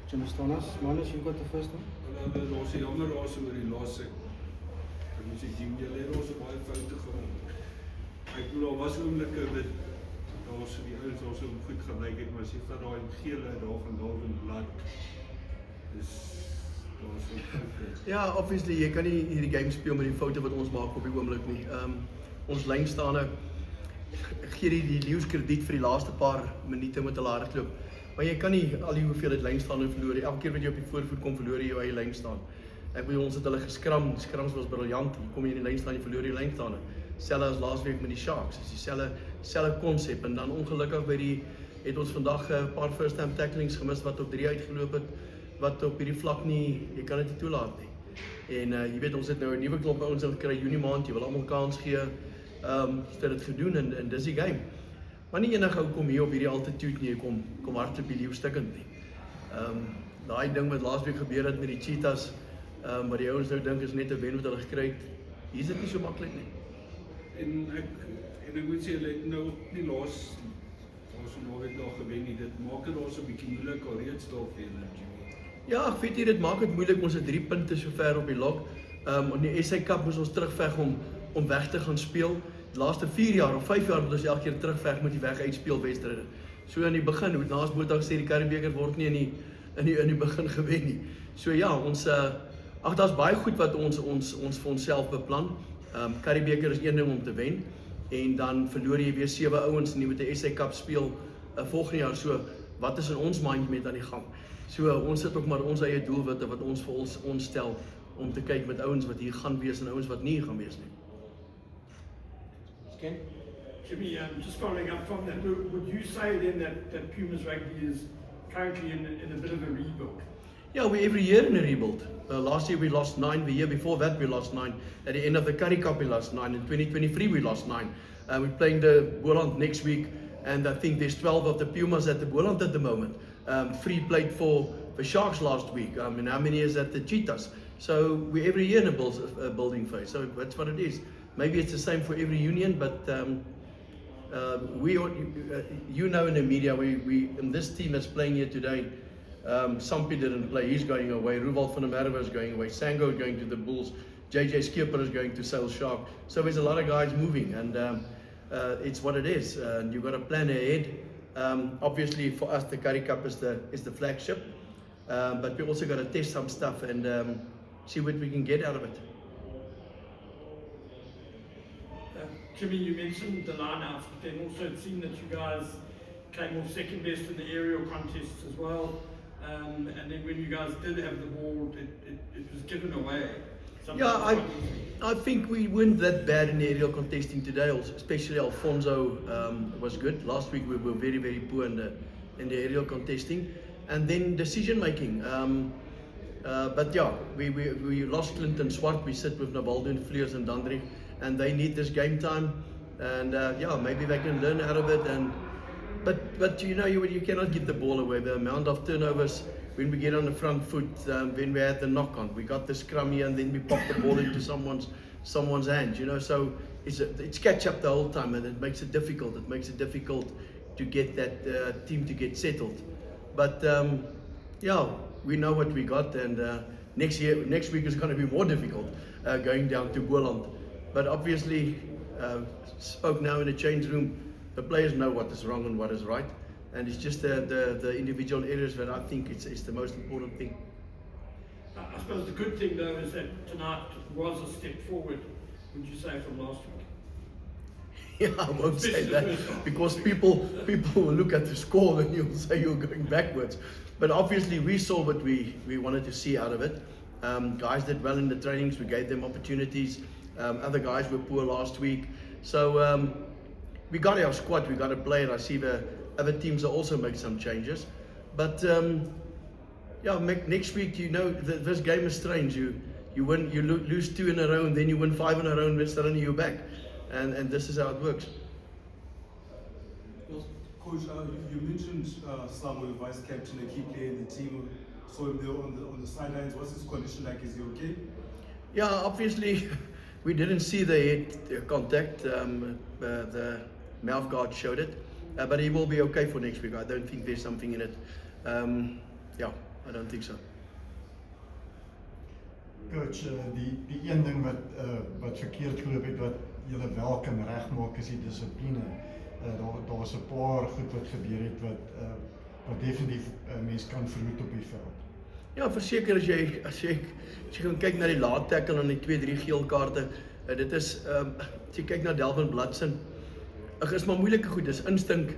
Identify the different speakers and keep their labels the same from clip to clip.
Speaker 1: Jim Stonas, Manus, you got the first one?
Speaker 2: Wel, ons is jammer oor die laaste. Ek moet sê die leer ons het baie foute gemaak. Ek bedoel daar was oomblikke dat daar so die ouens daar so goed gelyk het, maar as jy vat daai gele daar van Darwin Blood. Dis daar so foute.
Speaker 3: Ja, obviously jy kan nie hierdie game speel met die foute wat ons maak op die oomblik nie. Ons lynstaande gee die Leeu's krediet vir die laaste paar minute met hulle hardloop. Maar jy kan nie al die hoeveelheid lynstaande verloor. Elke keer wat jy op die voorvoet kom, verloor jy jou eie lynstaan. Ek bedoel, ons het hulle geskram. Die skrams was briljant. Jy kom jy in die lynstaan, jy verloor jy lynstaande. Selfs as laasweek met die Sharks. Dis dieselfde konsep. En dan ongelukkig het ons vandag 'n paar first time tacklings gemis wat op 3 uitgeloop het, wat op hierdie vlak nie, jy kan dit nie toelaat nie. En jy weet, ons het nou 'n nuwe klomp ouens wat kry Junie maand, jy wil almal kans gee. Het dit gedoen en dis die game. Maar nie enige ou kom hier op hierdie altitude nie, kom hardloop die leeu stikkend nie. Daai ding wat laasweek gebeur het met die Cheetahs, wat die ouens nou dink is net 'n wen wat hulle gekry het, hier is dit nie so maklik nie.
Speaker 2: En ek moet sê hulle het nou nie laas so naweek daar gewen nie. Dit maak dit daar so 'n bietjie moeilik alreeds daar vir hulle, Jimmy.
Speaker 3: Ja, ek weet jy, dit maak dit moeilik. Ons het 3 punte so ver op die lok. In die SA Cup moes ons terugveg om weg te gaan speel. Die laaste 4 jaar of 5 jaar moet ons elke keer terugveg met die weg uitspeel wedstryde. So in die begin, hoe naas Botha gesê, die Currie-beker word nie in die begin gewen nie. So ja, daar's baie goed wat ons vir onsself beplan. Currie-beker is een ding om te wen en dan verloor jy weer 7 ouens en jy moet 'n SA Cup speel volgende jaar. So wat is in ons mind met aan die gang? So ons sit ook maar ons eie doelwitte wat ons vir ons stel om te kyk met ouens wat hier gaan wees en ouens wat nie gaan wees nie.
Speaker 1: Ken?
Speaker 4: Jimmy, just following up from that, would you say then that Pumas rugby is currently in a bit of a rebuild?
Speaker 3: Yeah, we're every year in a rebuild. Last year we lost 9, the year before that we lost 9. At the end of the Currie Cup we lost 9. In 2023 we lost 9. We're playing the Boland next week, and I think there's 12 of the Pumas at the Boland at the moment. 3 played for the Sharks last week, and how many is at the Cheetahs? So we're every year in a building phase, so that's what it is. Maybe it's the same for every union, but you know in the media, we in this team that's playing here today, Sampi didn't play, he's going away, Ruvald van der Merwe is going away, Sango is going to the Bulls, JJ Skipper is going to Sail Shark. So there's a lot of guys moving, and it's what it is, and you've got to plan ahead. Obviously for us the Currie Cup is the flagship, but we also got to test some stuff and see what we can get out of it.
Speaker 4: Jimmy, you mentioned the lineouts, but then also it seemed that you guys came off second best in the aerial contests as well. And then when you guys did have the ball, it was given away.
Speaker 3: Yeah, I think we weren't that bad in the aerial contesting today, especially Alfonso was good. Last week we were very, very poor in the aerial contesting. And then decision making. But yeah, we lost Clinton Swart, we sit with Navaldo and Fleurs and Dandrich, and they need this game time, and yeah, maybe they can learn out of it. But you know, you cannot give the ball away. The amount of turnovers when we get on the front foot, when we had the knock on, we got the scrum here, and then we pop the ball into someone's hands. You know, so it's catch up the whole time, and it makes it difficult. It makes it difficult to get that team to get settled. But yeah, we know what we got, and next week is going to be more difficult going down to Boland. But obviously, spoke now in the change room, the players know what is wrong and what is right, and it's just the individual areas that I think it's the most important thing.
Speaker 4: I suppose the good thing though is that tonight was a step forward, would you say, from last week?
Speaker 3: Yeah, I won't say that because people will look at the score and you'll say you're going backwards. But obviously we saw what we wanted to see out of it. Guys did well in the trainings, we gave them opportunities. Other guys were poor last week. So we got our squad, we got to play it. I see the other teams are also make some changes. But yeah, next week, you know, this game is strange. You lose 2 in a row, and then you win 5 in a row, and then suddenly you're back. And this is how it works.
Speaker 5: Coach, you mentioned Samuel, vice captain, a key player in the team. Saw him there on the sidelines. What's his condition like? Is he okay?
Speaker 3: Yeah, obviously we didn't see the head contact. The mouth guard showed it, but he will be okay for next week. I don't think there's something in it. Yeah, I don't think so.
Speaker 6: Coach, die een ding wat verkeerd geloop het wat julle wel kan regmaak is die dissipline. Daar was 'n paar goed wat gebeur het wat definitief mense kan verhoed op die veld.
Speaker 3: Ja, verseker as jy gaan kyk na die laat tackle en die 2-3 geel kaarte, dit is as jy kyk na Delvin Bludson, is maar moeilike goed, dis instink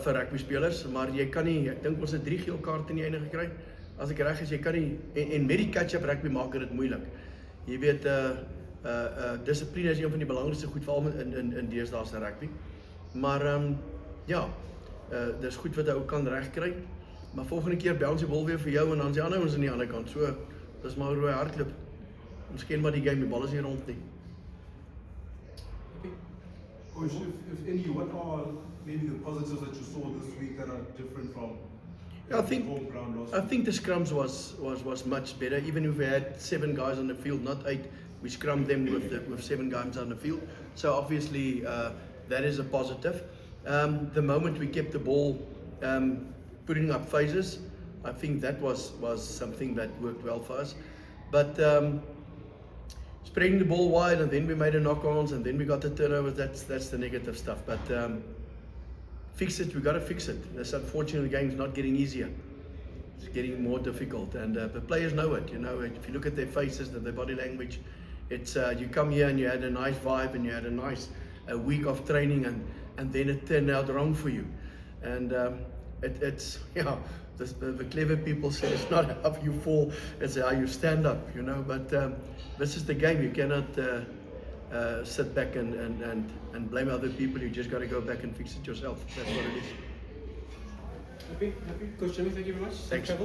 Speaker 3: vir rugby spelers, maar jy kan nie, ek dink ons het 3 geel kaarte in die einde gekry. As ek reg is, jy kan nie en met die catch-up rugby maak dit moeilik. Jy weet dissipline is een van die belangrikste goed veral in deesdae se rugby. Maar ja, dis goed wat hy ook kan regkry. Maar volgende keer bounce die bal weer vir jou en dan is die ander ons aan die ander kant. So, dis maar hoe hy hardloop. Ons ken maar die game, die bal is nie rond nie.
Speaker 5: Coach, if any, what are maybe the positives that you saw this week that are different from
Speaker 3: Yeah, I think
Speaker 5: home ground last
Speaker 3: I think the scrums was much better. Even if we had 7 guys on the field, not 8, we scrummed them with 7 guys on the field. So obviously that is a positive. The moment we kept the ball putting up phases, I think that was something that worked well for us. But spreading the ball wide and then we made a knock-ons and then we got the turnovers, that's the negative stuff. But fix it, we got to fix it. This unfortunately the game's not getting easier. It's getting more difficult and the players know it. You know, if you look at their faces and their body language, it's you come here and you had a nice vibe and you had a nice week of training and then it turned out wrong for you. And it's yeah, the clever people say it's not how you fall, it's how you stand up, you know. But this is the game. You cannot sit back and blame other people. You just got to go back and fix it yourself. That's what it is.
Speaker 1: Happy? Coach Jimmy, thank you very much.
Speaker 3: Thanks.
Speaker 1: Travel.